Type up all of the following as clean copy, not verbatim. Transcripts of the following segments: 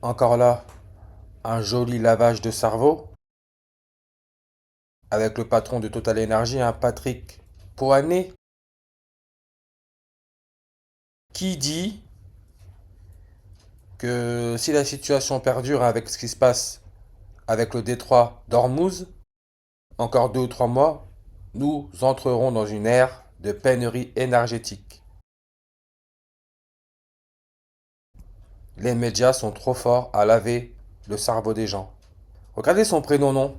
Encore là, un joli lavage de cerveau avec le patron de Total Energy, Patrick Pouyanné, qui dit que si la situation perdure avec ce qui se passe avec le détroit d'Ormuz, encore 2 ou 3 mois, nous entrerons dans une ère de pénurie énergétique. Les médias sont trop forts à laver le cerveau des gens. Regardez son prénom nom.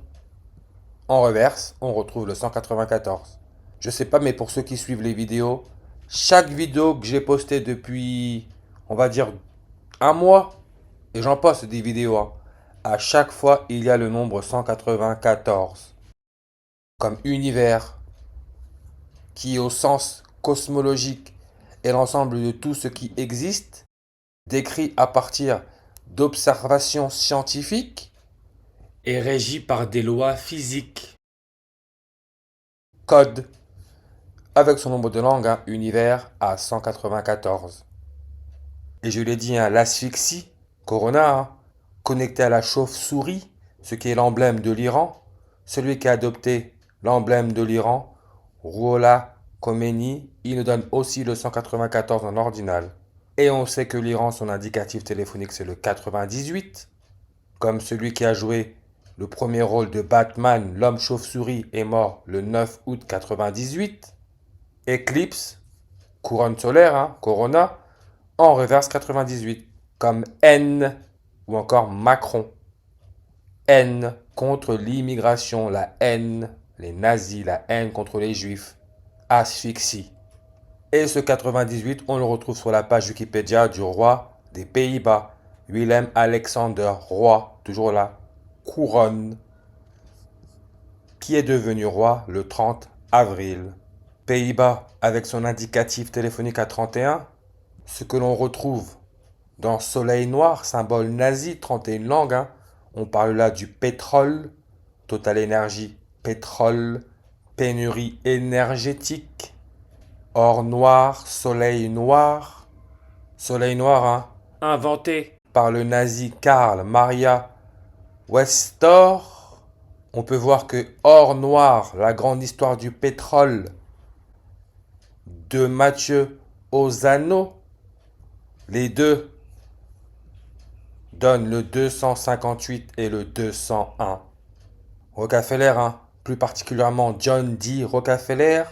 En reverse, on retrouve le 194. Je sais pas, mais pour ceux qui suivent les vidéos, chaque vidéo que j'ai postée depuis, on va dire, un mois, et j'en poste des vidéos, à chaque fois, il y a le nombre 194. Comme univers, qui au sens cosmologique est l'ensemble de tout ce qui existe, décrit à partir d'observations scientifiques et régi par des lois physiques. Code, avec son nombre de langues, univers à 194. Et je l'ai dit, l'asphyxie, Corona, connecté à la chauve-souris, ce qui est l'emblème de l'Iran, celui qui a adopté l'emblème de l'Iran, Rouhollah Khomeini, il nous donne aussi le 194 en ordinal. Et on sait que l'Iran, son indicatif téléphonique, c'est le 98, comme celui qui a joué le premier rôle de Batman, l'homme chauve-souris, est mort le 9 août 98. Eclipse, couronne solaire, Corona, en reverse 98, comme N ou encore Macron. N contre l'immigration, la haine, les nazis, la haine contre les juifs, asphyxie. Et ce 98, on le retrouve sur la page Wikipédia du roi des Pays-Bas, Willem-Alexander, roi, toujours là, couronne, qui est devenu roi le 30 avril. Pays-Bas, avec son indicatif téléphonique à 31, ce que l'on retrouve dans Soleil Noir, symbole nazi, 31 langues, on parle là du pétrole, Total Energy, pétrole, pénurie énergétique, or noir, soleil noir. Soleil noir, inventé par le nazi Karl Maria Westor. On peut voir que or noir, la grande histoire du pétrole de Mathieu Ozano, les deux donnent le 258 et le 201. Rockefeller, plus particulièrement John D. Rockefeller,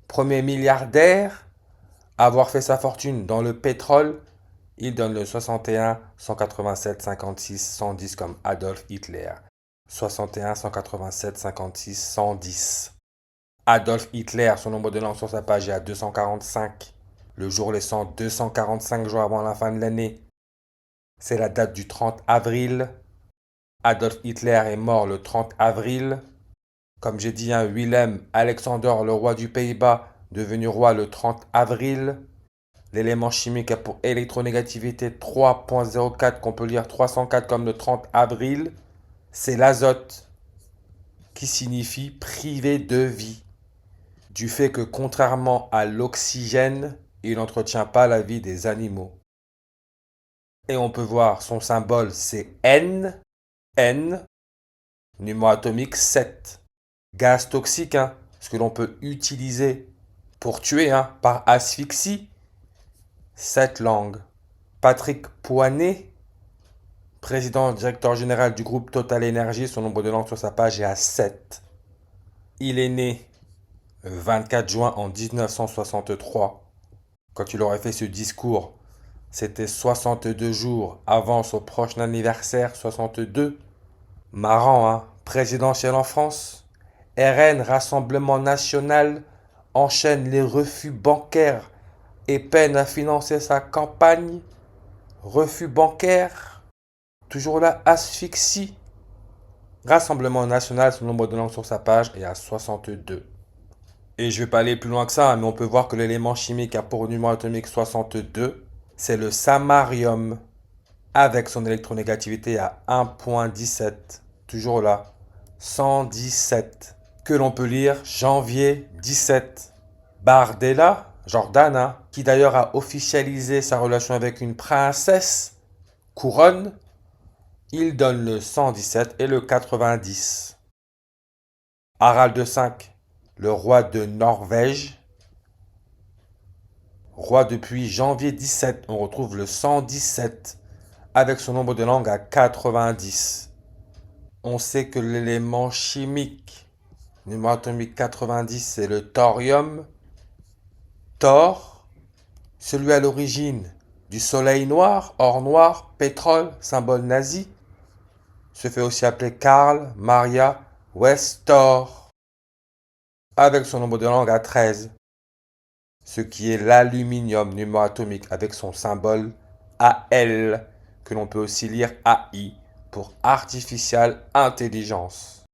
premier milliardaire à avoir fait sa fortune dans le pétrole, il donne le 61, 187, 56, 110 comme Adolf Hitler. 61, 187, 56, 110. Adolf Hitler, son nombre de langues sur sa page est à 245. Le jour laissant 245 jours avant la fin de l'année. C'est la date du 30 avril. Adolf Hitler est mort le 30 avril. Comme j'ai dit, Willem Alexander, le roi du Pays-Bas, devenu roi le 30 avril. L'élément chimique a pour électronégativité 3.04 qu'on peut lire 304 comme le 30 avril. C'est l'azote qui signifie privé de vie. Du fait que contrairement à l'oxygène, il n'entretient pas la vie des animaux. Et on peut voir son symbole, c'est N, N, numéro atomique 7. Gaz toxique, ce que l'on peut utiliser pour tuer par asphyxie. 7 langues. Patrick Pouyanné, président directeur général du groupe Total Energy, son nombre de langues sur sa page est à 7. Il est né le 24 juin en 1963. Quand il aurait fait ce discours, c'était 62 jours avant son prochain anniversaire, 62. Marrant, présidentiel en France. RN, Rassemblement National, enchaîne les refus bancaires et peine à financer sa campagne. Refus bancaire, toujours là, asphyxie. Rassemblement National, son nombre de langues sur sa page est à 62. Et je vais pas aller plus loin que ça, mais on peut voir que l'élément chimique a pour numéro atomique 62. C'est le samarium, avec son électronégativité à 1.17. Toujours là, 117. Que l'on peut lire janvier 17. Bardella, Jordan, qui d'ailleurs a officialisé sa relation avec une princesse, couronne, Il donne le 117 et le 90. Harald V, le roi de Norvège. Roi depuis janvier 17, on retrouve le 117 avec son nombre de langues à 90. On sait que l'élément chimique numéro atomique 90, c'est le thorium. Thor, celui à l'origine du soleil noir, or noir, pétrole, symbole nazi, se fait aussi appeler Karl Maria Westor, avec son nombre de langues à 13, ce qui est l'aluminium numéro atomique avec son symbole Al, que l'on peut aussi lire AI pour Artificial Intelligence.